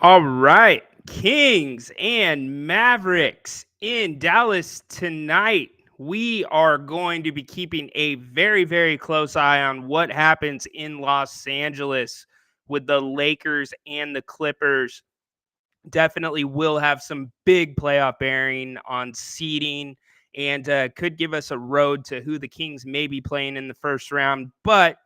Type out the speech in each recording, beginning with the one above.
All right, Kings and Mavericks in Dallas tonight. We are going to be keeping a very, very close eye on what happens in Los Angeles with the Lakers and the Clippers. Definitely will have some big playoff bearing on seeding and could give us a road to who the Kings may be playing in the first round. But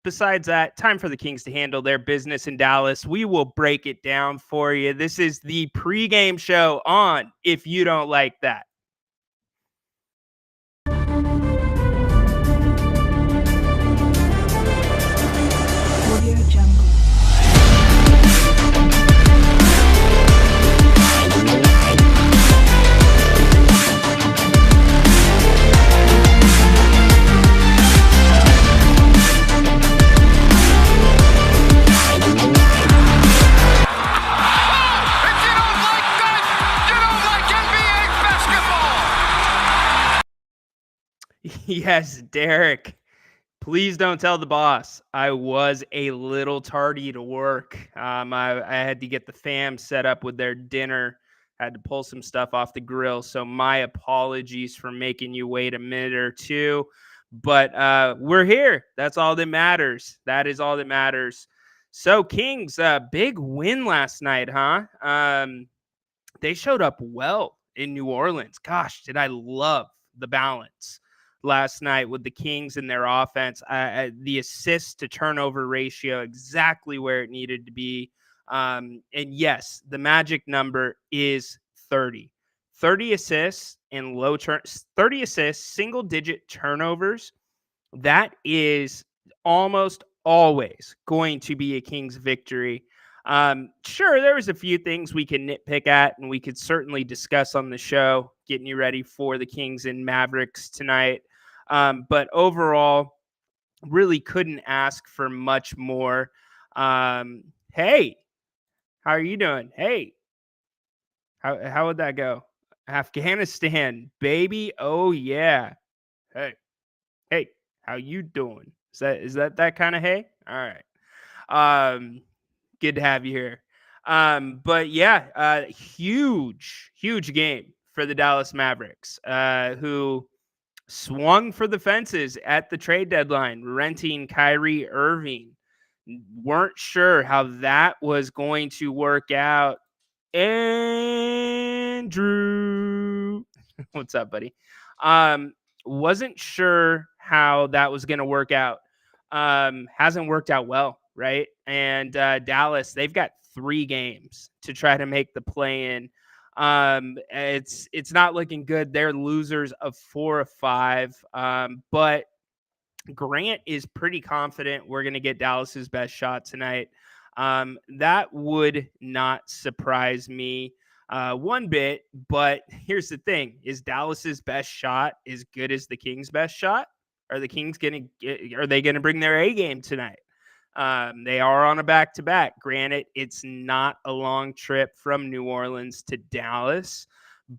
besides that, time for the Kings to handle their business in Dallas. We will break it down for you. This is the pregame show on If You Don't Like That. Audio Jungle. Yes, Derek. Please don't tell the boss. I was a little tardy to work. I had to get the fam set up with their dinner. Had to pull some stuff off the grill. So my apologies for making you wait a minute or two. But we're here. That's all that matters. That is all that matters. So Kings, big win last night, huh? They showed up well in New Orleans. Gosh, did I love the balance last night with the Kings and their offense. The assist to turnover ratio exactly where it needed to be. And yes, the magic number is 30. 30 assists and 30 assists, single digit turnovers. That is almost always going to be a Kings victory. Sure, there was a few things we can nitpick at, and we could certainly discuss on the show, getting you ready for the Kings and Mavericks tonight. But overall, really couldn't ask for much more. Hey, how are you doing? Hey, how would that go? Afghanistan, baby. Oh yeah. Hey, how you doing? Is that kind of hey? All right. Good to have you here. But yeah, huge game for the Dallas Mavericks, who swung for the fences at the trade deadline, renting Kyrie Irving. Weren't sure how that was going to work out. Andrew, what's up, buddy? Wasn't sure how that was going to work out. Hasn't worked out well, right? And Dallas, they've got 3 games to try to make the play in. It's not looking good. They're losers of 4 of 5. But Grant is pretty confident we're going to get Dallas's best shot tonight. That would not surprise me one bit. But here's the thing: is Dallas's best shot as good as the Kings' best shot? Are the Kings going to are they going to bring their A game tonight? They are on a back-to-back. Granted, it's not a long trip from New Orleans to Dallas,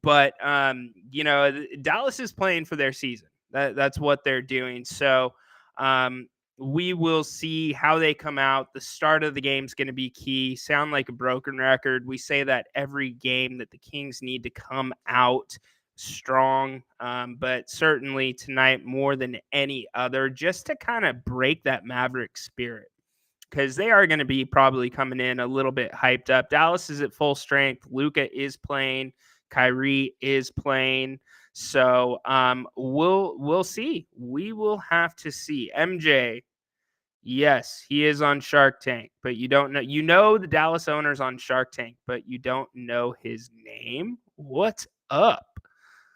but Dallas is playing for their season. That's what they're doing. So we will see how they come out. The start of the game is going to be key. Sound like a broken record. We say that every game, that the Kings need to come out strong, but certainly tonight more than any other, just to kind of break that Maverick spirit, because they are going to be probably coming in a little bit hyped up. Dallas is at full strength. Luka is playing. Kyrie is playing. So we'll see. We will have to see. MJ, yes, he is on Shark Tank, but you don't know. You know the Dallas owner's on Shark Tank, but you don't know his name. What's up?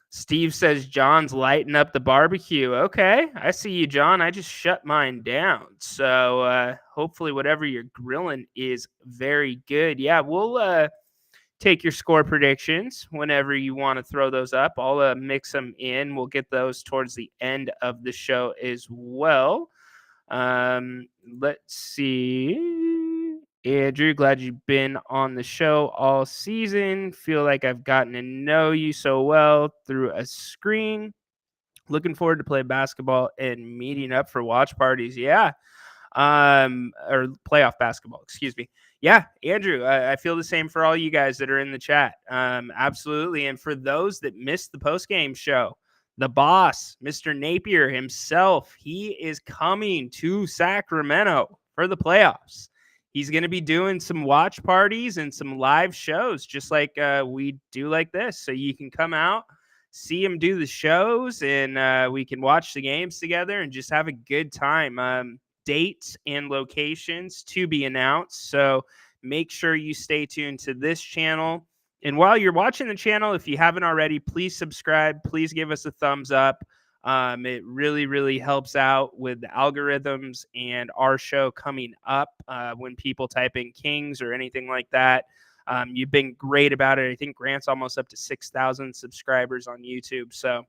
Steve says John's lighting up the barbecue. Okay, I see you, John. I just shut mine down. So hopefully whatever you're grilling is very good. Yeah, we'll take your score predictions whenever you want to throw those up. I'll mix them in. We'll get those towards the end of the show as well. Let's see. Andrew, glad you've been on the show all season. Feel like I've gotten to know you so well through a screen. Looking forward to play basketball and meeting up for watch parties. Yeah. Or playoff basketball, excuse me. Yeah, Andrew, I feel the same for all you guys that are in the chat. Absolutely. And for those that missed the post-game show, the boss, Mr. Napier himself, he is coming to Sacramento for the playoffs. He's going to be doing some watch parties and some live shows, just like we do like this. So you can come out, see him do the shows, and we can watch the games together and just have a good time. Dates and locations to be announced. So make sure you stay tuned to this channel. And while you're watching the channel, if you haven't already, please subscribe. Please give us a thumbs up. It really, really helps out with the algorithms and our show coming up when people type in Kings or anything like that. You've been great about it. I think Grant's almost up to 6,000 subscribers on YouTube. So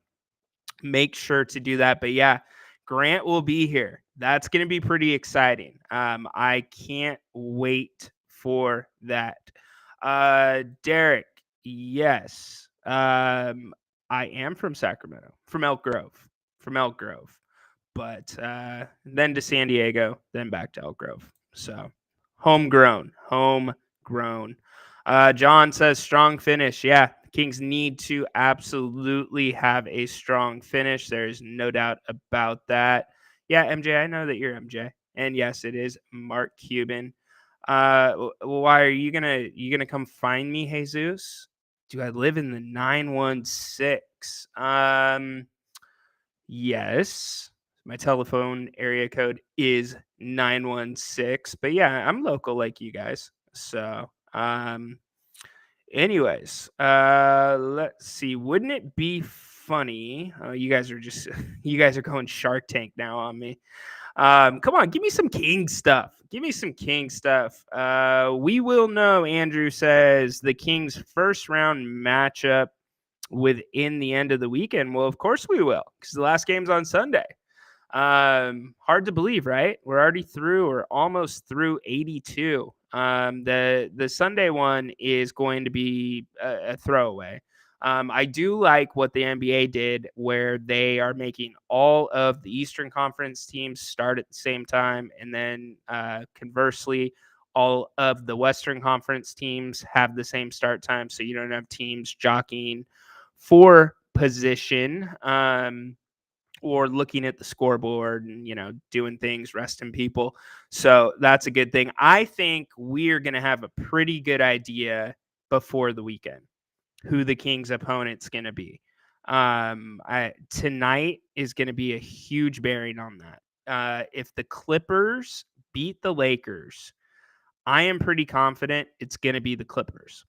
make sure to do that. But yeah, Grant will be here. That's going to be pretty exciting. I can't wait for that. Derek, yes. I am from Sacramento, from Elk Grove, but then to San Diego, then back to Elk Grove. So homegrown. John says strong finish. Yeah, Kings need to absolutely have a strong finish. There's no doubt about that. Yeah, MJ, I know that you're MJ, and yes, it is Mark Cuban. Why are you gonna come find me, Jesus? Do I live in the 916? Yes. My telephone area code is 916. But yeah, I'm local like you guys. So, anyways, let's see. Wouldn't it be funny? You guys are just you guys are going Shark Tank now on me. Come on, give me some King stuff. Give me some King stuff. We will know, Andrew says, the Kings' first round matchup within the end of the weekend. Well, of course we will, because the last game's on Sunday. Hard to believe, right? We're already through or almost through 82. The Sunday one is going to be a throwaway. I do like what the NBA did, where they are making all of the Eastern Conference teams start at the same time, and then conversely, all of the Western Conference teams have the same start time, so you don't have teams jockeying for position. Or looking at the scoreboard and doing things, resting people. So that's a good thing. I think we're going to have a pretty good idea before the weekend who the Kings' opponent's going to be. Tonight is going to be a huge bearing on that. If the Clippers beat the Lakers, I am pretty confident it's going to be the Clippers.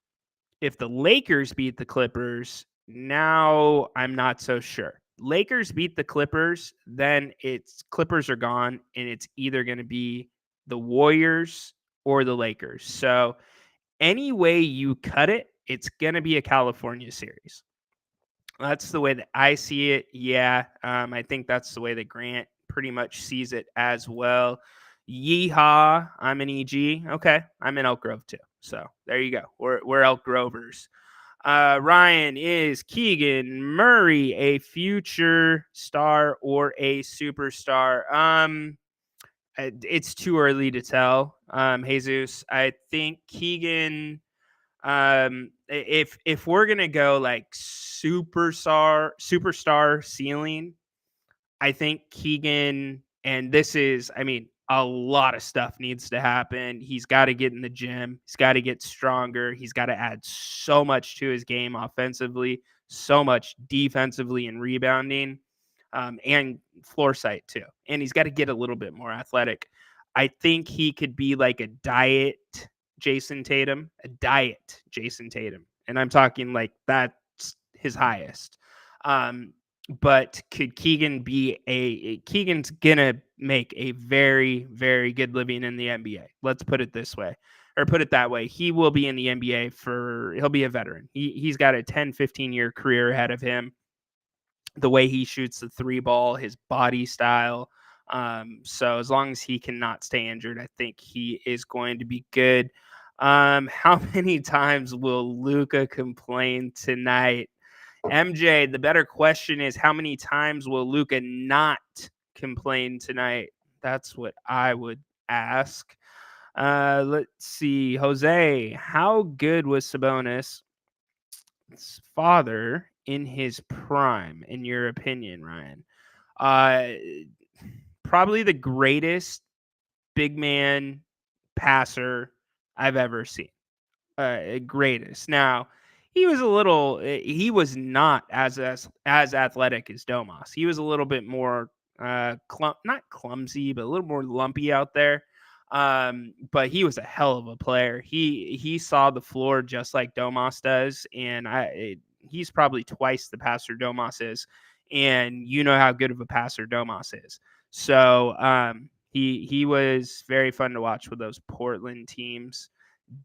If the Lakers beat the Clippers, now I'm not so sure. Lakers beat the Clippers, then it's Clippers are gone, and it's either going to be the Warriors or the Lakers. So any way you cut it, it's going to be a California series. That's the way that I see it. Yeah, I think that's the way that Grant pretty much sees it as well. Yeehaw! I'm an EG. Okay, I'm in Elk Grove too. So there you go. We're Elk Grovers. Ryan, is Keegan Murray a future star or a superstar? It's too early to tell. Jesus, I think Keegan. If we're gonna go like superstar ceiling, I think Keegan, and this is, I mean, a lot of stuff needs to happen. He's got to get in the gym. He's got to get stronger. He's got to add so much to his game offensively, so much defensively and rebounding, and floor sight too. And he's got to get a little bit more athletic. I think he could be like a diet Jason Tatum. And I'm talking like that's his highest. But could Keegan be Keegan's gonna make a very, very good living in the NBA. Let's put it this way, or put it that way. He will be in the NBA he'll be a veteran. He's got a 10, 15-year career ahead of him. The way he shoots the three ball, his body style. So as long as he cannot stay injured, I think he is going to be good. How many times will Luka complain tonight? MJ, the better question is how many times will Luka not complain tonight? That's what I would ask. Let's see. Jose, how good was Sabonis' father in his prime, in your opinion, Ryan? Uh, Probably the greatest big man passer I've ever seen. Greatest. Now, he was not as athletic as Domas. He was a little bit more not clumsy, but a little more lumpy out there. But he was a hell of a player. He saw the floor just like Domas does, and he's probably twice the passer Domas is, and you know how good of a passer Domas is. So he was very fun to watch with those Portland teams.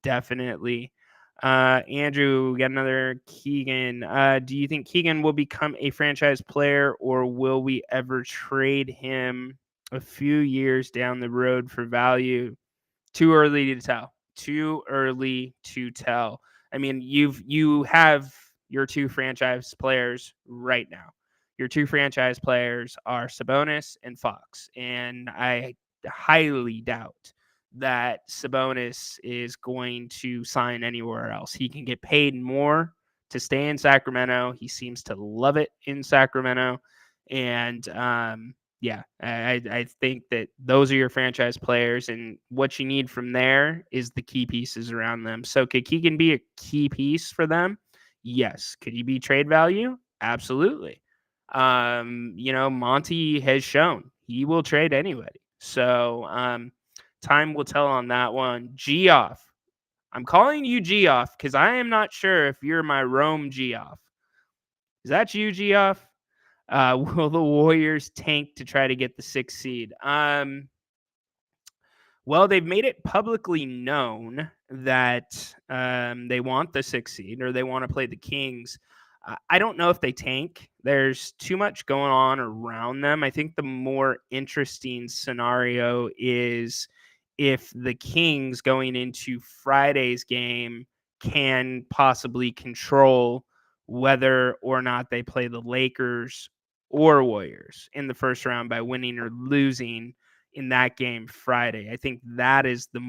Definitely. Andrew, we got another Keegan. Do you think Keegan will become a franchise player, or will we ever trade him a few years down the road for value? Too early to tell. Too early to tell. I mean, you have your two franchise players right now. Your two franchise players are Sabonis and Fox, and I highly doubt that Sabonis is going to sign anywhere else. He can get paid more to stay in Sacramento. He seems to love it in Sacramento, and yeah, I think that those are your franchise players, and what you need from there is the key pieces around them. So could Keegan be a key piece for them? Yes. Could he be trade value? Absolutely. Monty has shown he will trade anybody. So time will tell on that one. Geoff. I'm calling you Geoff because I am not sure if you're my Rome Geoff. Is that you, Geoff? Will the Warriors tank to try to get the 6th seed? Well, they've made it publicly known that they want the 6th seed or they want to play the Kings. I don't know if they tank. There's too much going on around them. I think the more interesting scenario is if the Kings going into Friday's game can possibly control whether or not they play the Lakers or Warriors in the first round by winning or losing in that game Friday. I think that is the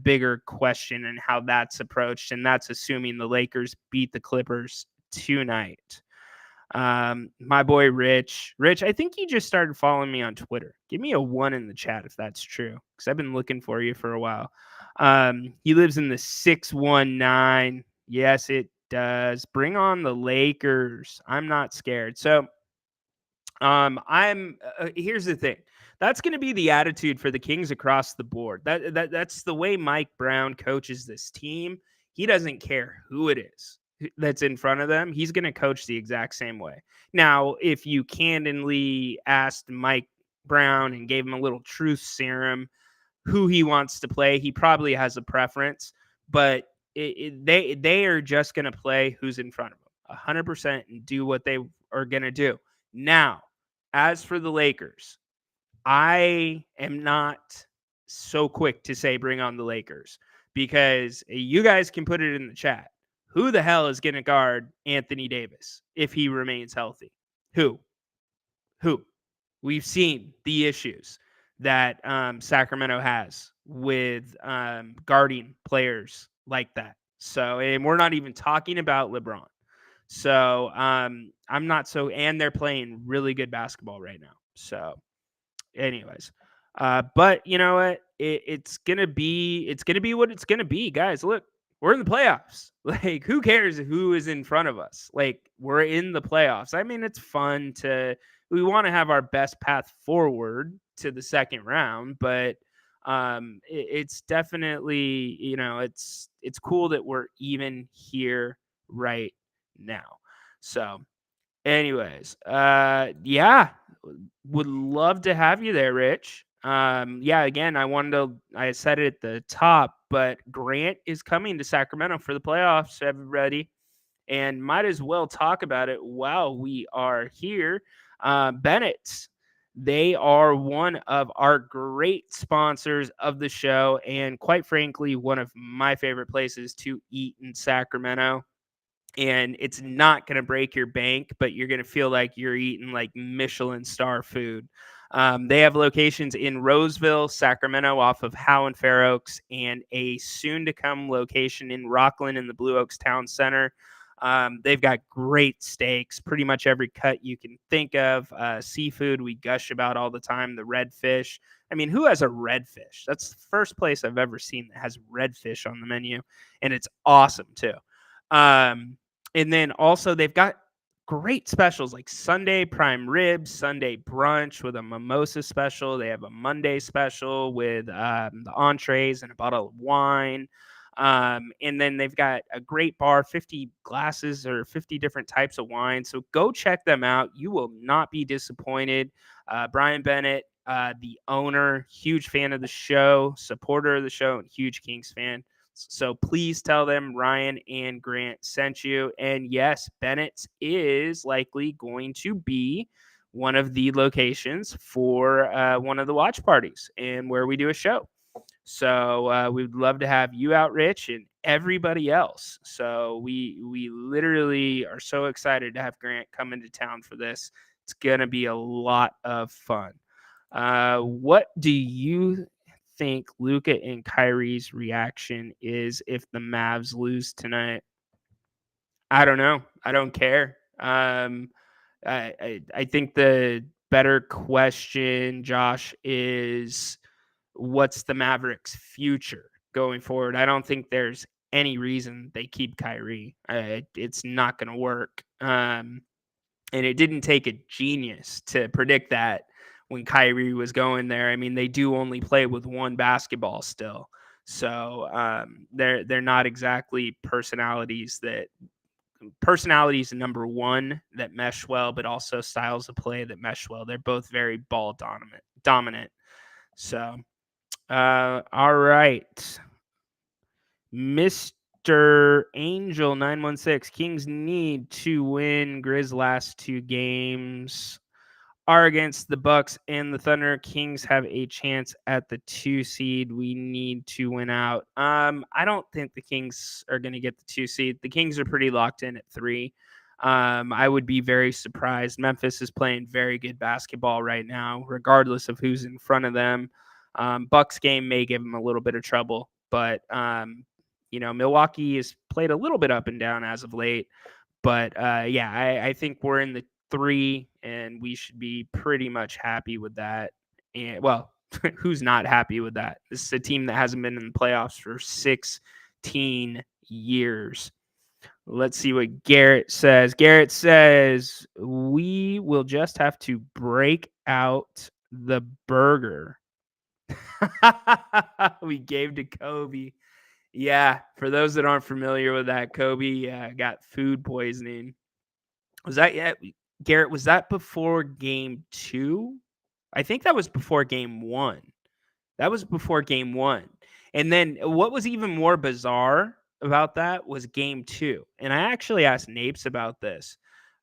bigger question and how that's approached, and that's assuming the Lakers beat the Clippers tonight. My boy Rich, I think he just started following me on Twitter. Give me a 1 in the chat if that's true, because I've been looking for you for a while. He lives in the 619. Yes, it does. Bring on the Lakers. I'm not scared. So I'm here's the thing. That's going to be the attitude for the Kings across the board. That's the way Mike Brown coaches this team. He doesn't care who it is that's in front of them. He's going to coach the exact same way. Now, if you candidly asked Mike Brown and gave him a little truth serum who he wants to play, he probably has a preference, but they are just going to play who's in front of them 100% and do what they are going to do. Now, as for the Lakers, I am not so quick to say bring on the Lakers because you guys can put it in the chat. Who the hell is going to guard Anthony Davis if he remains healthy? Who? We've seen the issues that Sacramento has with guarding players like that. So, and we're not even talking about LeBron. So I'm not so, and they're playing really good basketball right now. So, anyways, but you know what? It's gonna be what it's gonna be, guys. Look, we're in the playoffs. Like, who cares who is in front of us? Like, we're in the playoffs. I mean, it's fun to. We want to have our best path forward to the second round, but it's definitely it's cool that we're even here right now. So, anyways, yeah, would love to have you there, Rich. Yeah, again, I said it at the top, but Grant is coming to Sacramento for the playoffs, everybody, and might as well talk about it while we are here. Bennett's, they are one of our great sponsors of the show, and quite frankly, one of my favorite places to eat in Sacramento. And it's not going to break your bank, but you're going to feel like you're eating like Michelin star food. They have locations in Roseville, Sacramento off of Howe and Fair Oaks, and a soon-to-come location in Rockland in the Blue Oaks Town Center. They've got great steaks, pretty much every cut you can think of. Seafood we gush about all the time, the redfish. I mean, who has a redfish? That's the first place I've ever seen that has redfish on the menu, and it's awesome too. And then also they've got great specials like Sunday prime ribs, Sunday brunch with a mimosa special. They have a Monday special with the entrees and a bottle of wine. And then they've got a great bar, 50 glasses or 50 different types of wine. So go check them out. You will not be disappointed. Brian Bennett, the owner, huge fan of the show, supporter of the show, and huge Kings fan. So please tell them Ryan and Grant sent you. And yes, Bennett's is likely going to be one of the locations for one of the watch parties and where we do a show. So we'd love to have you out, Rich, and everybody else. So we literally are so excited to have Grant come into town for this. It's gonna be a lot of fun. What do you think Luka and Kyrie's reaction is if the Mavs lose tonight? I don't know. I don't care. I think the better question, Josh, is what's the Mavericks' future going forward? I don't think there's any reason they keep Kyrie. It's not going to work. And it didn't take a genius to predict that when Kyrie was going there. I mean, they do only play with one basketball still. So they're not exactly personalities number one that mesh well, but also styles of play that mesh well. They're both very ball dominant. So all right. Mr. Angel 916, Kings need to win. Grizz last two games are against the Bucks and the Thunder. Kings have a chance at the 2 seed. We need to win out. I don't think the Kings are going to get the 2 seed. The Kings are pretty locked in at 3. I would be very surprised. Memphis is playing very good basketball right now, regardless of who's in front of them. Bucks game may give them a little bit of trouble, but Milwaukee has played a little bit up and down as of late. But yeah, I think we're in the 3, and we should be pretty much happy with that. And well, who's not happy with that? This is a team that hasn't been in the playoffs for 16 years. Let's see what Garrett says. Garrett says we will just have to break out the burger we gave to Kobe. Yeah, for those that aren't familiar with that, Kobe got food poisoning. Was that yet? Garrett, was that before game 2? I think that was before game 1. That was before game 1. And then what was even more bizarre about that was game 2. And I actually asked Napes about this.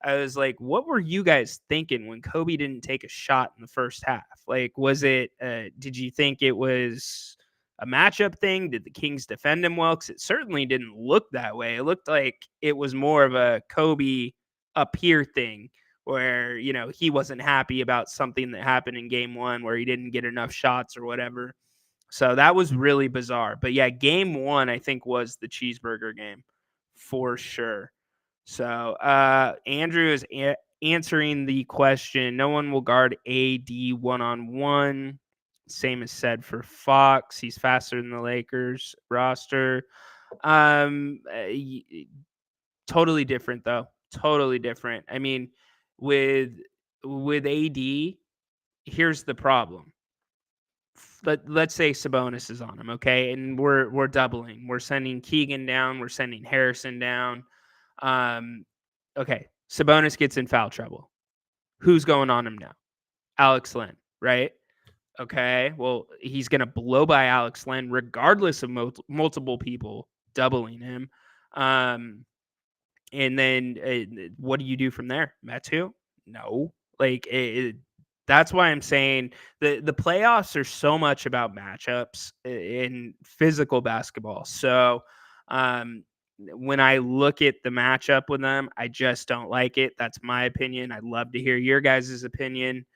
I was like, what were you guys thinking when Kobe didn't take a shot in the first half? Like, was it, did you think it was a matchup thing? Did the Kings defend him well? Because it certainly didn't look that way. It looked like it was more of a Kobe up here thing where, he wasn't happy about something that happened in game 1 where he didn't get enough shots or whatever. So that was really bizarre. But yeah, game 1, I think, was the cheeseburger game for sure. So Andrew is answering the question. No one will guard AD one-on-one. Same as said for Fox. He's faster than the Lakers roster. Totally different, though. Totally different. I mean, with AD, here's the problem. Let's say Sabonis is on him, okay? And we're doubling. We're sending Keegan down. We're sending Harrison down. Okay, Sabonis gets in foul trouble. Who's going on him now? Alex Len, right? Okay, well, he's going to blow by Alex Len regardless of multiple people doubling him. And then what do you do from there? Metu? No. Like, that's why I'm saying the playoffs are so much about matchups in physical basketball. So when I look at the matchup with them, I just don't like it. That's my opinion. I'd love to hear your guys' opinion.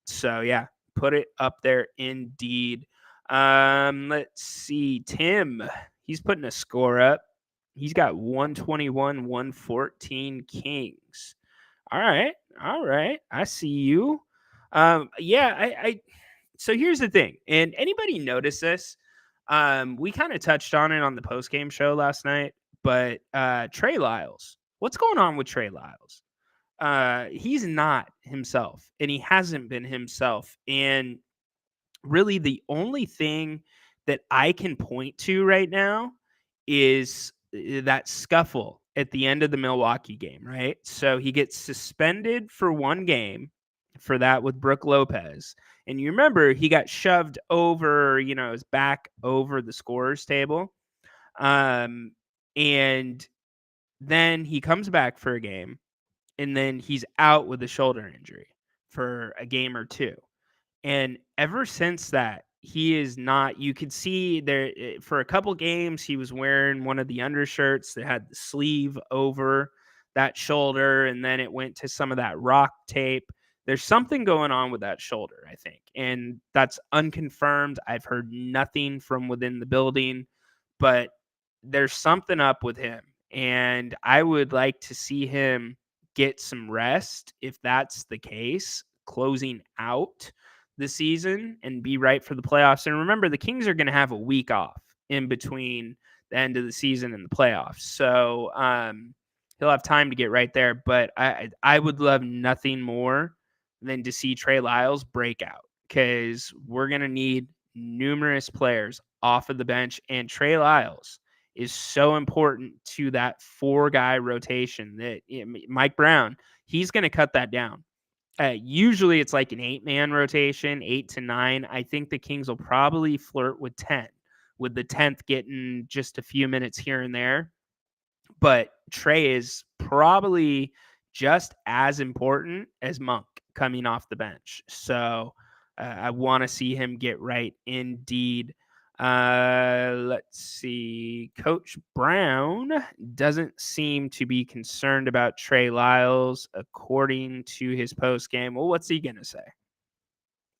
So yeah, put it up there indeed. Let's see. Tim, he's putting a score up. He's got 121, 114 Kings. All right. All right. I see you. Yeah, I so here's the thing. And anybody notice this? We kind of touched on it on the post game show last night, but Trey Lyles. What's going on with Trey Lyles? He's not himself, and he hasn't been himself. And really the only thing that I can point to right now is that scuffle at the end of the Milwaukee game, right? So he gets suspended for one game for that with Brooke Lopez. And you remember he got shoved over, his back over the scorer's table. Um, and then he comes back for a game, and then he's out with a shoulder injury for a game or two. And ever since that, he is not. You could see there for a couple games, he was wearing one of the undershirts that had the sleeve over that shoulder, and then it went to some of that rock tape. There's something going on with that shoulder, I think, and that's unconfirmed. I've heard nothing from within the building, but there's something up with him, and I would like to see him get some rest if that's the case, closing out the season and be right for the playoffs. And remember, the Kings are going to have a week off in between the end of the season and the playoffs. So he'll have time to get right there. But I would love nothing more than to see Trey Lyles break out, because we're going to need numerous players off of the bench. And Trey Lyles is so important to that 4-guy rotation that Mike Brown, he's going to cut that down. Usually it's like an 8-man rotation, 8 to 9. I think the Kings will probably flirt with 10, with the 10th getting just a few minutes here and there. But Trey is probably just as important as Monk coming off the bench. So I want to see him get right indeed. Let's see. Coach Brown doesn't seem to be concerned about Trey Lyles, according to his post game. Well, what's he going to say?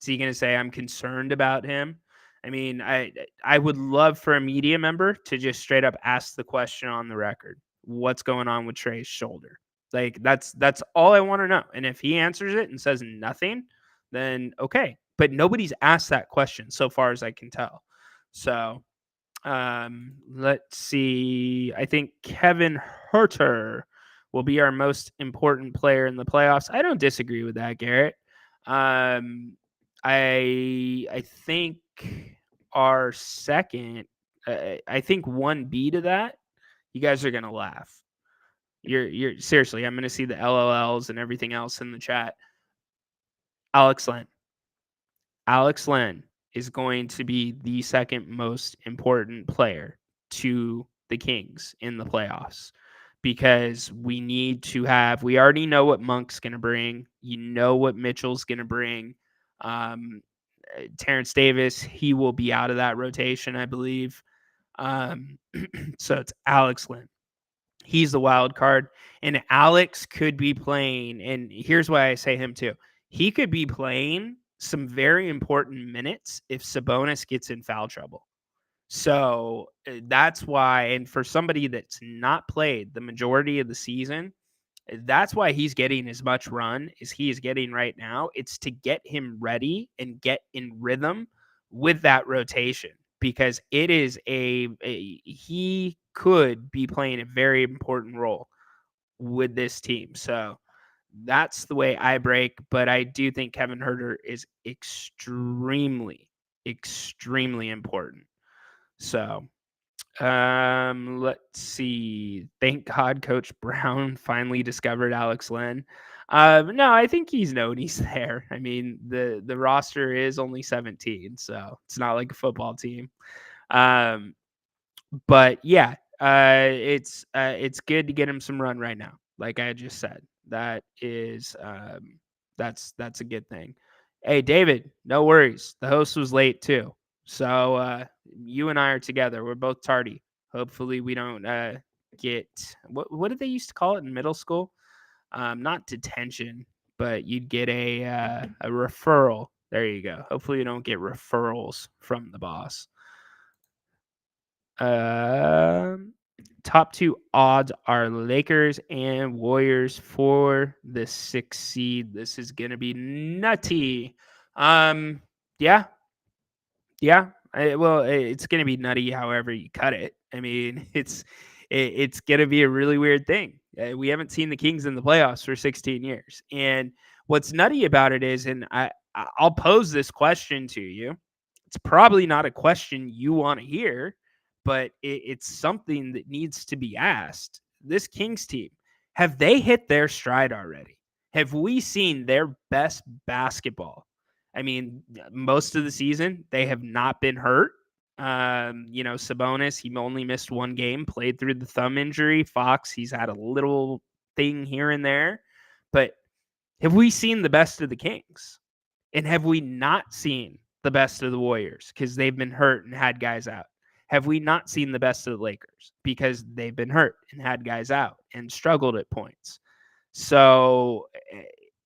Is he going to say, I'm concerned about him? I mean, I would love for a media member to just straight up ask the question on the record. What's going on with Trey's shoulder? Like, that's all I want to know. And if he answers it and says nothing, then okay. But nobody's asked that question so far as I can tell. So let's see. I think Kevin Herter will be our most important player in the playoffs. I don't disagree with that, Garrett. I think our second, I think 1B to that, you guys are gonna laugh. You're seriously. I'm gonna see the LOLs and everything else in the chat. Alex Len. Alex Len is going to be the second most important player to the Kings in the playoffs, because we need to have. We already know what Monk's going to bring. You know what Mitchell's going to bring. Terrence Davis, he will be out of that rotation, I believe. So it's Alex Len. He's the wild card, and Alex could be playing. And here's why I say him too. He could be playing some very important minutes if Sabonis gets in foul trouble. So that's why, and for somebody that's not played the majority of the season, that's why he's getting as much run as he is getting right now. It's to get him ready and get in rhythm with that rotation, because it is he could be playing a very important role with this team. So that's the way I break. But I do think Kevin Herter is extremely, extremely important. So let's see. Thank God Coach Brown finally discovered Alex Len. No, I think he's known he's there. I mean, the roster is only 17, so it's not like a football team. But yeah, it's good to get him some run right now. Like I just said, that is that's a good thing. Hey, David, no worries. The host was late too. So you and I are together. We're both tardy. Hopefully we don't get what did they used to call it in middle school? Not detention, but you'd get a referral. There you go. Hopefully you don't get referrals from the boss. Top 2 odds are Lakers and Warriors for the 6th seed. This is gonna be nutty. Yeah, yeah. It's gonna be nutty however you cut it. I mean, it's gonna be a really weird thing. We haven't seen the Kings in the playoffs for 16 years, and what's nutty about it is, and I'll pose this question to you. It's probably not a question you want to hear, but it's something that needs to be asked. This Kings team, have they hit their stride already? Have we seen their best basketball? I mean, most of the season they have not been hurt. Sabonis, he only missed one game, played through the thumb injury. Fox, he's had a little thing here and there. But have we seen the best of the Kings? And have we not seen the best of the Warriors because they've been hurt and had guys out? Have we not seen the best of the Lakers because they've been hurt and had guys out and struggled at points? So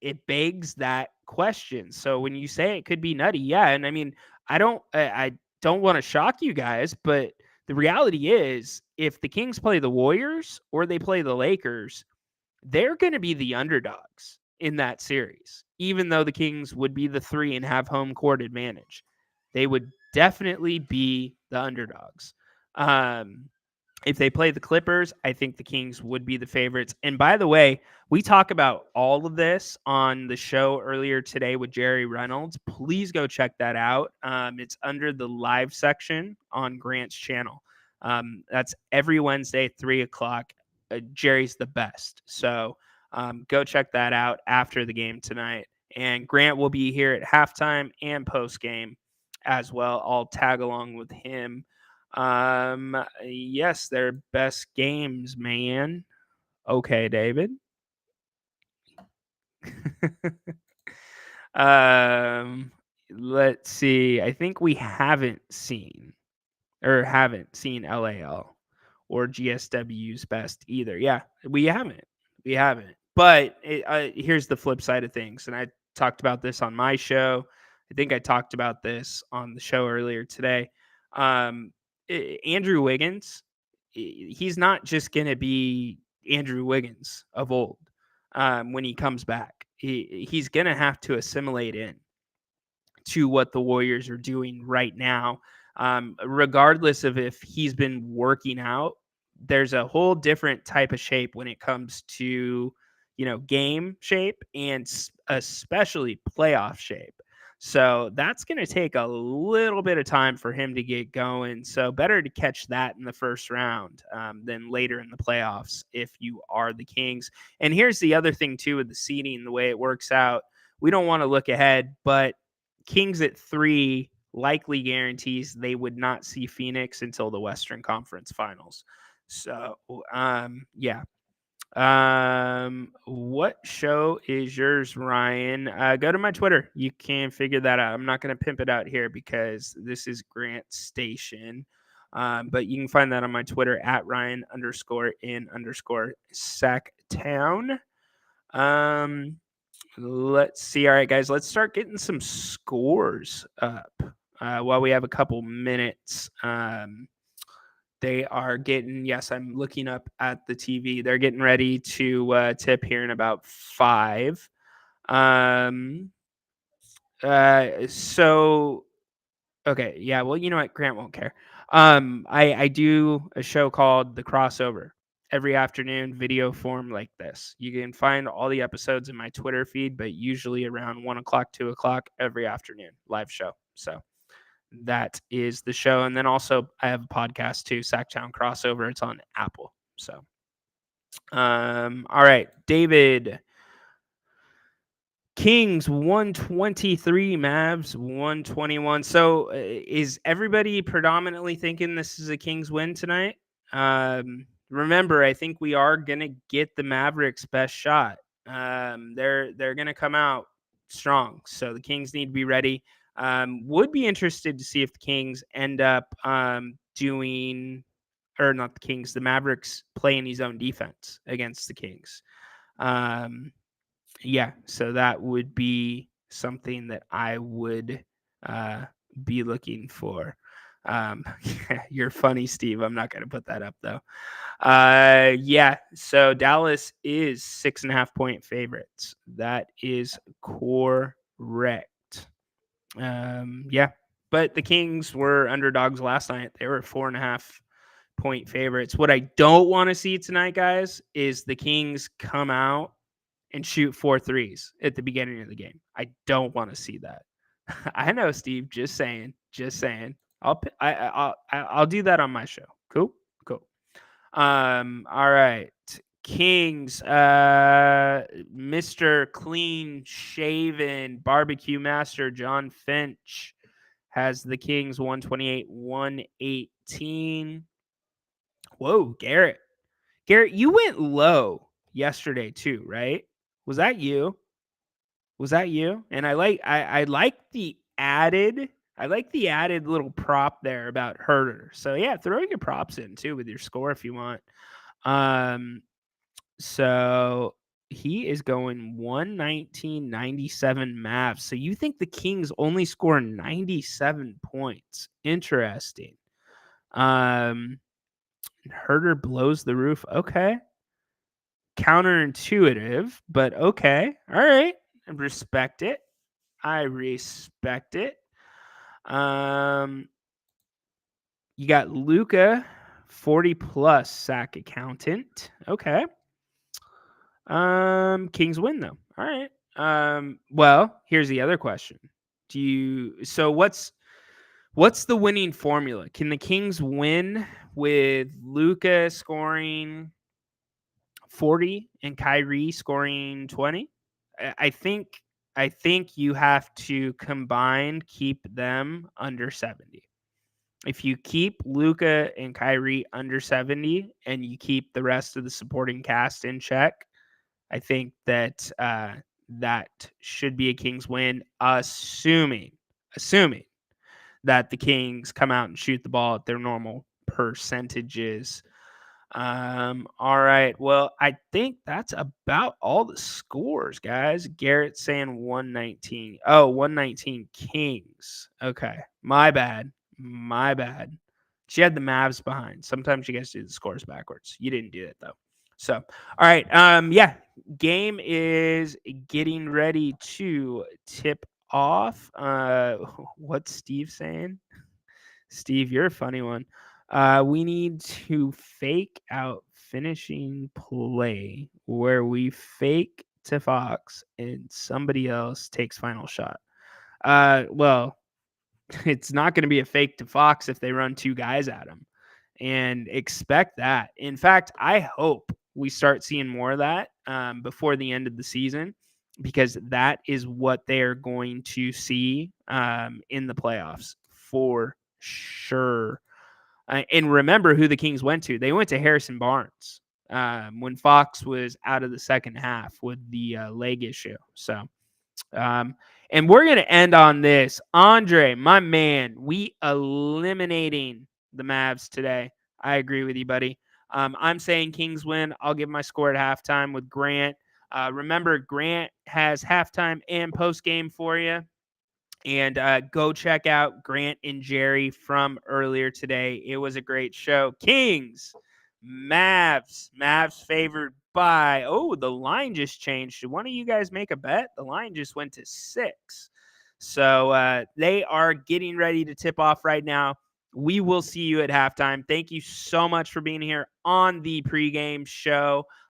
it begs that question. So when you say it could be nutty, yeah, and I mean, I don't want to shock you guys, but the reality is if the Kings play the Warriors or they play the Lakers, they're going to be the underdogs in that series, even though the Kings would be the 3 and have home court advantage. They would definitely be the underdogs. If they play the Clippers, I think the Kings would be the favorites. And by the way, we talk about all of this on the show earlier today with Jerry Reynolds. Please go check that out. It's under the live section on Grant's channel. That's every Wednesday, 3:00. Jerry's the best. So go check that out after the game tonight. And Grant will be here at halftime and post game as well. I'll tag along with him. Yes, they're best games, man. Okay, David. Let's see. I think we haven't seen LAL or GSW's best either. Yeah, we haven't. We haven't. But here's the flip side of things, and I talked about this on my show. I think I talked about this on the show earlier today. Andrew Wiggins, he's not just going to be Andrew Wiggins of old when he comes back. He's going to have to assimilate in to what the Warriors are doing right now. Regardless of if he's been working out, there's a whole different type of shape when it comes to, game shape and especially playoff shape. So that's going to take a little bit of time for him to get going. So better to catch that in the first round than later in the playoffs if you are the Kings. And here's the other thing, too, with the seeding, the way it works out. We don't want to look ahead, but Kings at 3 likely guarantees they would not see Phoenix until the Western Conference Finals. So, yeah. What show is yours, Ryan? Go to my Twitter. You can figure that out. I'm not going to pimp it out here because this is Grant Station. But you can find that on my Twitter at Ryan_in_Sacktown. Let's see. All right, guys, let's start getting some scores up while we have a couple minutes. They are getting, yes, I'm looking up at the TV. They're getting ready to tip here in about 5. Okay, yeah, well, you know what? Grant won't care. I do a show called The Crossover every afternoon, video form like this. You can find all the episodes in my Twitter feed, but usually around 1:00, 2:00 every afternoon, live show. So that is the show. And then also I have a podcast too, Sacktown Crossover. It's on Apple. So, all right, David. Kings 123, Mavs 121. So is everybody predominantly thinking this is a Kings win tonight? Remember, I think we are gonna get the Mavericks' best shot. They're gonna come out strong, so the Kings need to be ready. Would be interested to see if the Kings end up doing, or not the Kings, the Mavericks playing his own defense against the Kings. Yeah, so that would be something that I would uh, be looking for. You're funny, Steve. I'm not going to put that up though. Yeah, so Dallas is 6.5 point favorites. That is correct. Yeah, but the Kings were underdogs last night. They were 4.5 point favorites. What I don't want to see tonight, guys, is the Kings come out and shoot 4 threes at the beginning of the game. I don't want to see that. I know, Steve. Just saying. Just saying. I'll do that on my show. Cool. Cool. All right. Kings, Mr. Clean Shaven Barbecue Master John Finch has the Kings 128-118. Whoa, Garrett. Garrett, you went low yesterday too, right? Was that you? Was that you? And I like the added little prop there about Herder. So yeah, throw your props in too with your score if you want. Um so he is going 119-97 Mavs. So you think the Kings only score 97 points. Interesting. Um Herder blows the roof. Okay. Counterintuitive, but okay. All right. I respect it. I respect it. You got Luca, 40 plus sack accountant. Okay. Kings win though. All right. Well, here's the other question. What's the winning formula? Can the Kings win with Luca scoring 40 and Kyrie scoring 20? I think you have to combine keep them under 70. If you keep Luca and Kyrie under 70 and you keep the rest of the supporting cast in check, I think that that should be a Kings win, assuming that the Kings come out and shoot the ball at their normal percentages. All right. Well, I think that's about all the scores, guys. Garrett saying 119. Oh, 119 Kings. Okay. My bad. My bad. She had the Mavs behind. Sometimes you guys do the scores backwards. You didn't do it though. So, all right. Yeah. Game is getting ready to tip off. What's Steve saying? Steve, you're a funny one. We need to fake out finishing play where we fake to Fox and somebody else takes final shot. Well, it's not going to be a fake to Fox if they run two guys at him, and expect that. In fact, I hope we start seeing more of that before the end of the season, because that is what they're going to see in the playoffs for sure. And remember who the Kings went to. They went to Harrison Barnes when Fox was out of the second half with the leg issue. So, and we're going to end on this. Andre, my man, we eliminating the Mavs today. I agree with you, buddy. I'm saying Kings win. I'll give my score at halftime with Grant. Remember, Grant has halftime and post game for you. And go check out Grant and Jerry from earlier today. It was a great show. Kings, Mavs favored by, oh, the line just changed. Should one of you guys make a bet? The line just went to 6. So they are getting ready to tip off right now. We will see you at halftime. Thank you so much for being here on the pregame show.